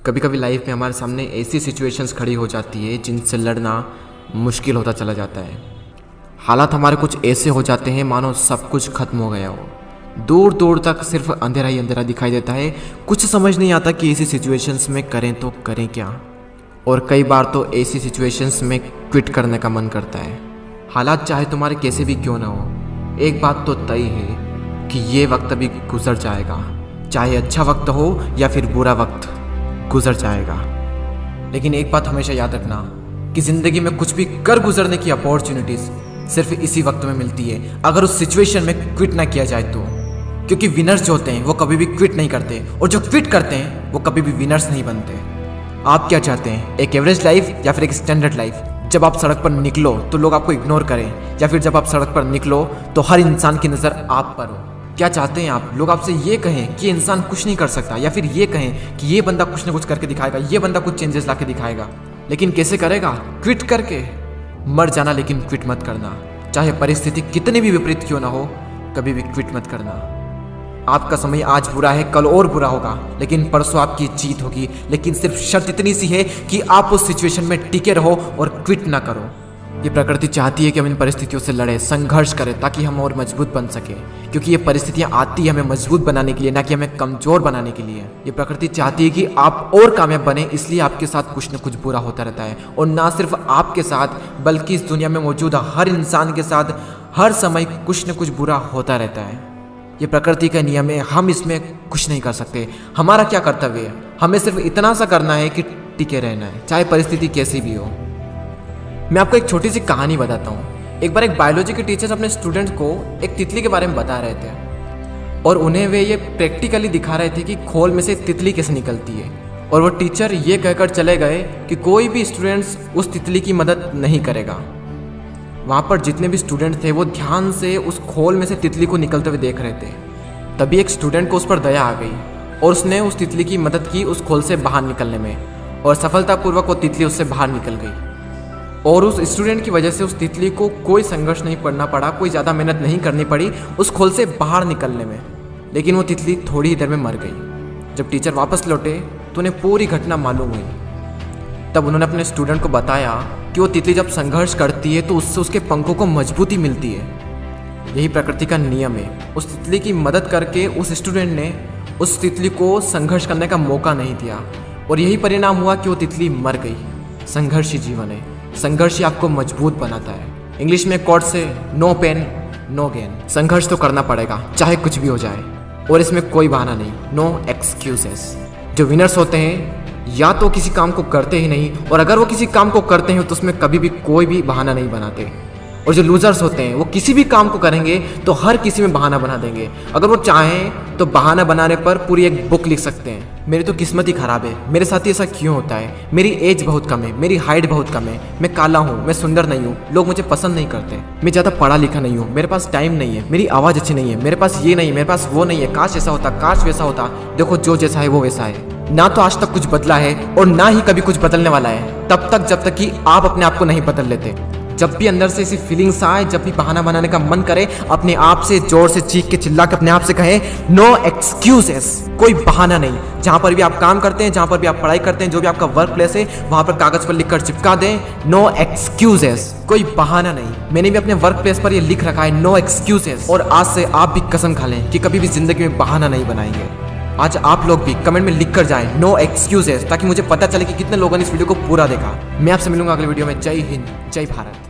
कभी कभी लाइफ में हमारे सामने ऐसी सिचुएशंस खड़ी हो जाती है जिनसे लड़ना मुश्किल होता चला जाता है। हालात हमारे कुछ ऐसे हो जाते हैं मानो सब कुछ खत्म हो गया हो। दूर दूर तक सिर्फ अंधेरा ही अंधेरा दिखाई देता है। कुछ समझ नहीं आता कि ऐसी सिचुएशंस में करें तो करें क्या। और कई बार तो ऐसी सिचुएशंस में क्विट करने का मन करता है। हालात चाहे तुम्हारे कैसे भी क्यों ना हो, एक बात तो तय है कि ये वक्त अभी गुजर जाएगा। चाहे अच्छा वक्त हो या फिर बुरा वक्त, गुजर जाएगा। लेकिन एक बात हमेशा याद रखना कि ज़िंदगी में कुछ भी कर गुजरने की अपॉर्चुनिटीज़ सिर्फ इसी वक्त में मिलती है, अगर उस सिचुएशन में क्विट ना किया जाए तो। क्योंकि विनर्स जो होते हैं वो कभी भी क्विट नहीं करते, और जो क्विट करते हैं वो कभी भी विनर्स नहीं बनते। आप क्या चाहते हैं, एक एवरेज लाइफ या फिर एक स्टैंडर्ड लाइफ? जब आप सड़क पर निकलो तो लोग आपको इग्नोर करें, या फिर जब आप सड़क पर निकलो तो हर इंसान की नज़र आप पर हो? क्या चाहते हैं आप? लोग आपसे ये कहें कि इंसान कुछ नहीं कर सकता, या फिर ये कहें कि ये बंदा कुछ ना कुछ करके दिखाएगा, ये बंदा कुछ चेंजेस ला के दिखाएगा। लेकिन कैसे करेगा? क्विट करके। मर जाना, लेकिन क्विट मत करना। चाहे परिस्थिति कितनी भी विपरीत क्यों ना हो, कभी भी क्विट मत करना। आपका समय आज बुरा है, कल और बुरा होगा, लेकिन परसों आपकी जीत होगी। लेकिन सिर्फ शर्त इतनी सी है कि आप उस सिचुएशन में टिके रहो और क्विट ना करो। ये प्रकृति चाहती है कि हम इन परिस्थितियों से लड़ें, संघर्ष करें, ताकि हम और मजबूत बन सकें। क्योंकि ये परिस्थितियाँ आती है हमें मजबूत बनाने के लिए, ना कि हमें कमज़ोर बनाने के लिए। ये प्रकृति चाहती है कि आप और कामयाब बने, इसलिए आपके साथ कुछ न कुछ बुरा होता रहता है। और ना सिर्फ आपके साथ, बल्कि इस दुनिया में मौजूद हर इंसान के साथ हर समय कुछ न कुछ बुरा होता रहता है। ये प्रकृति का नियम है, हम इसमें कुछ नहीं कर सकते। हमारा क्या कर्तव्य है? हमें सिर्फ इतना सा करना है कि टिके रहना है, चाहे परिस्थिति कैसी भी हो। मैं आपको एक छोटी सी कहानी बताता हूँ। एक बार एक बायोलॉजी के टीचर अपने स्टूडेंट्स को एक तितली के बारे में बता रहे थे, और उन्हें वे ये प्रैक्टिकली दिखा रहे थे कि खोल में से तितली कैसे निकलती है। और वो टीचर ये कहकर चले गए कि कोई भी स्टूडेंट्स उस तितली की मदद नहीं करेगा। वहाँ पर जितने भी स्टूडेंट थे वो ध्यान से उस खोल में से तितली को निकलते हुए देख रहे थे। तभी एक स्टूडेंट को उस पर दया आ गई, और उसने उस तितली की मदद की उस खोल से बाहर निकलने में, और सफलतापूर्वक वो तितली उससे बाहर निकल गई। और उस स्टूडेंट की वजह से उस तितली को कोई संघर्ष नहीं करना पड़ा, कोई ज़्यादा मेहनत नहीं करनी पड़ी उस खोल से बाहर निकलने में। लेकिन वो तितली थोड़ी ही देर में मर गई। जब टीचर वापस लौटे तो उन्हें पूरी घटना मालूम हुई। तब उन्होंने अपने स्टूडेंट को बताया कि वो तितली जब संघर्ष करती है तो उससे उसके पंखों को मजबूती मिलती है। यही प्रकृति का नियम है। उस तितली की मदद करके उस स्टूडेंट ने उस तितली को संघर्ष करने का मौका नहीं दिया, और यही परिणाम हुआ कि वो तितली मर गई। संघर्ष ही जीवन है, संघर्ष ही आपको मजबूत बनाता है। इंग्लिश में कोट से नो पेन नो गेन। संघर्ष तो करना पड़ेगा, चाहे कुछ भी हो जाए, और इसमें कोई बहाना नहीं, नो एक्सक्यूजेस। जो विनर्स होते हैं या तो किसी काम को करते ही नहीं, और अगर वो किसी काम को करते हैं तो उसमें कभी भी कोई भी बहाना नहीं बनाते। और जो लूजर्स होते हैं वो किसी भी काम को करेंगे तो हर किसी में बहाना बना देंगे। अगर वो चाहें तो बहाना बनाने पर पूरी एक बुक लिख सकते हैं। मेरी तो किस्मत ही खराब है, मेरे साथ ही ऐसा क्यों होता है, मेरी एज बहुत कम है, मेरी हाइट बहुत कम है, मैं काला हूँ, मैं सुंदर नहीं हूँ, लोग मुझे पसंद नहीं करते, मैं ज़्यादा पढ़ा लिखा नहीं हूँ, मेरे पास टाइम नहीं है, मेरी आवाज़ अच्छी नहीं है, मेरे पास ये नहीं है, मेरे पास वो नहीं है, काश ऐसा होता, काश वैसा होता। देखो, जो जैसा है वो वैसा है। ना तो आज तक कुछ बदला है और ना ही कभी कुछ बदलने वाला है, तब तक जब तक कि आप अपने आप को नहीं बदल लेते। जब भी अंदर से ऐसी फीलिंग्स आए, जब भी बहाना बनाने का मन करे, अपने आप से जोर से चीख के चिल्ला के अपने आप से कहें नो एक्सक्यूजेस। कोई बहाना नहीं। जहाँ पर भी आप काम करते हैं, जहाँ पर भी आप पढ़ाई करते हैं, जो भी आपका वर्क प्लेस है, वहाँ पर कागज पर लिखकर चिपका दें नो एक्सक्यूजेस। कोई बहाना नहीं। मैंने भी अपने वर्क प्लेस पर ये लिख रखा है नो एक्सक्यूजेस, और आज से आप भी कसम खा लें कि कभी भी जिंदगी में बहाना नहीं बनाएंगे। आज आप लोग भी कमेंट में लिख कर जाएं नो एक्सक्यूजेस, ताकि मुझे पता चले कि कितने लोगों ने इस वीडियो को पूरा देखा। मैं आपसे मिलूंगा अगले वीडियो में। जय हिंद, जय भारत।